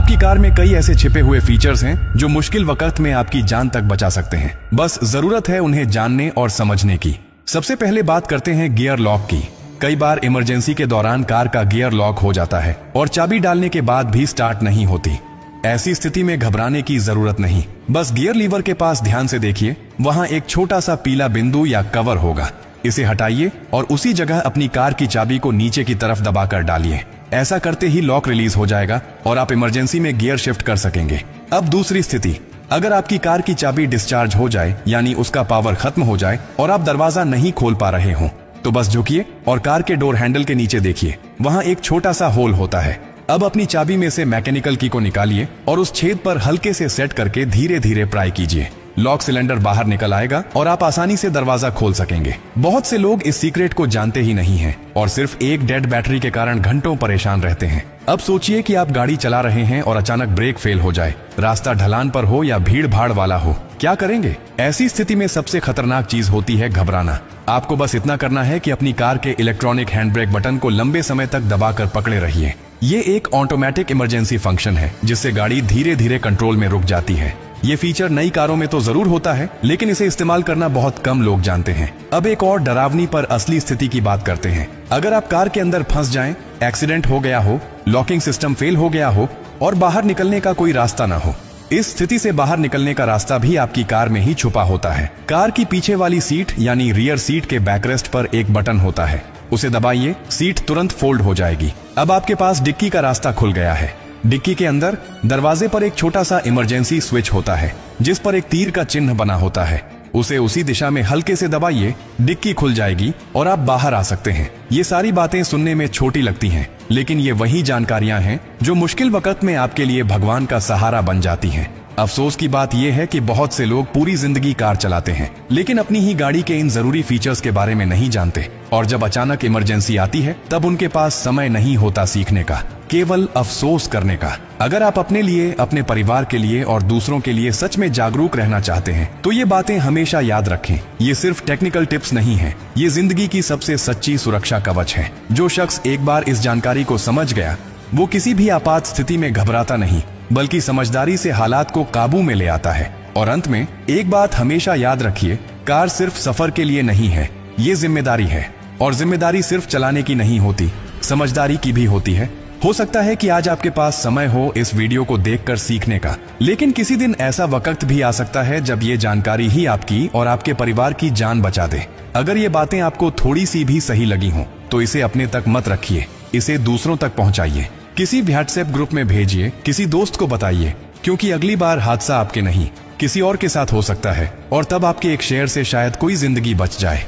आपकी कार में कई ऐसे छिपे हुए फीचर्स हैं जो मुश्किल वक्त में आपकी जान तक बचा सकते हैं। बस जरूरत है उन्हें जानने और समझने की। सबसे पहले बात करते हैं गियर लॉक की। कई बार इमरजेंसी के दौरान कार का गियर लॉक हो जाता है और चाबी डालने के बाद भी स्टार्ट नहीं होती। ऐसी स्थिति में घबराने की जरूरत नहीं। बस गियर लीवर के पास ध्यान से देखिए, वहां एक छोटा सा पीला बिंदु या कवर होगा। इसे हटाइए और उसी जगह अपनी कार की चाबी को नीचे की तरफ दबाकर डालिए। ऐसा करते ही लॉक रिलीज हो जाएगा और आप इमरजेंसी में गियर शिफ्ट कर सकेंगे। अब दूसरी स्थिति, अगर आपकी कार की चाबी डिस्चार्ज हो जाए यानी उसका पावर खत्म हो जाए और आप दरवाजा नहीं खोल पा रहे हो, तो बस झुकिए और कार के डोर हैंडल के नीचे देखिए, वहां एक छोटा सा होल होता है। अब अपनी चाबी में से मैकेनिकल की को निकालिए और उस छेद पर हल्के से सेट करके धीरे धीरे प्राई कीजिए। लॉक सिलेंडर बाहर निकल आएगा और आप आसानी से दरवाजा खोल सकेंगे। बहुत से लोग इस सीक्रेट को जानते ही नहीं हैं और सिर्फ एक डेड बैटरी के कारण घंटों परेशान रहते हैं। अब सोचिए कि आप गाड़ी चला रहे हैं और अचानक ब्रेक फेल हो जाए, रास्ता ढलान पर हो या भीड़ भाड़ वाला हो, क्या करेंगे? ऐसी स्थिति में सबसे खतरनाक चीज होती है घबराना। आपको बस इतना करना है कि अपनी कार के इलेक्ट्रॉनिक हैंड ब्रेक बटन को लंबे समय तक दबाकर पकड़े रहिए। ये एक ऑटोमेटिक इमरजेंसी फंक्शन है जिससे गाड़ी धीरे धीरे कंट्रोल में रुक जाती है। ये फीचर नई कारों में तो जरूर होता है, लेकिन इसे इस्तेमाल करना बहुत कम लोग जानते हैं। अब एक और डरावनी पर असली स्थिति की बात करते हैं। अगर आप कार के अंदर फंस जाएं, एक्सीडेंट हो गया हो, लॉकिंग सिस्टम फेल हो गया हो और बाहर निकलने का कोई रास्ता ना हो, इस स्थिति से बाहर निकलने का रास्ता भी आपकी कार में ही छुपा होता है। कार की पीछे वाली सीट यानी रियर सीट के बैकरेस्ट पर एक बटन होता है, उसे दबाइए, सीट तुरंत फोल्ड हो जाएगी। अब आपके पास डिक्की का रास्ता खुल गया है। डिक्की के अंदर दरवाजे पर एक छोटा सा इमरजेंसी स्विच होता है जिस पर एक तीर का चिन्ह बना होता है। उसे उसी दिशा में हल्के से दबाइए, डिक्की खुल जाएगी और आप बाहर आ सकते हैं। ये सारी बातें सुनने में छोटी लगती हैं, लेकिन ये वही जानकारियां हैं जो मुश्किल वक्त में आपके लिए भगवान का सहारा बन जाती हैं। अफसोस की बात यह है कि बहुत से लोग पूरी जिंदगी कार चलाते हैं लेकिन अपनी ही गाड़ी के इन जरूरी फीचर्स के बारे में नहीं जानते, और जब अचानक इमरजेंसी आती है तब उनके पास समय नहीं होता सीखने का, केवल अफसोस करने का। अगर आप अपने लिए, अपने परिवार के लिए और दूसरों के लिए सच में जागरूक रहना चाहते हैं तो ये बातें हमेशा याद रखें। ये सिर्फ टेक्निकल टिप्स नहीं है, ये जिंदगी की सबसे सच्ची सुरक्षा कवच है। जो शख्स एक बार इस जानकारी को समझ गया वो किसी भी आपात स्थिति में घबराता नहीं, बल्कि समझदारी से हालात को काबू में ले आता है। और अंत में एक बात हमेशा याद रखिए, कार सिर्फ सफर के लिए नहीं है, ये जिम्मेदारी है। और जिम्मेदारी सिर्फ चलाने की नहीं होती, समझदारी की भी होती है। हो सकता है कि आज आपके पास समय हो इस वीडियो को देखकर सीखने का, लेकिन किसी दिन ऐसा वक्त भी आ सकता है जब ये जानकारी ही आपकी और आपके परिवार की जान बचा दे। अगर ये बातें आपको थोड़ी सी भी सही लगी हों तो इसे अपने तक मत रखिए, इसे दूसरों तक पहुंचाइए। किसी व्हाट्सएप ग्रुप में भेजिए, किसी दोस्त को बताइए, क्योंकि अगली बार हादसा आपके नहीं किसी और के साथ हो सकता है और तब आपके एक शेयर से शायद कोई जिंदगी बच जाए।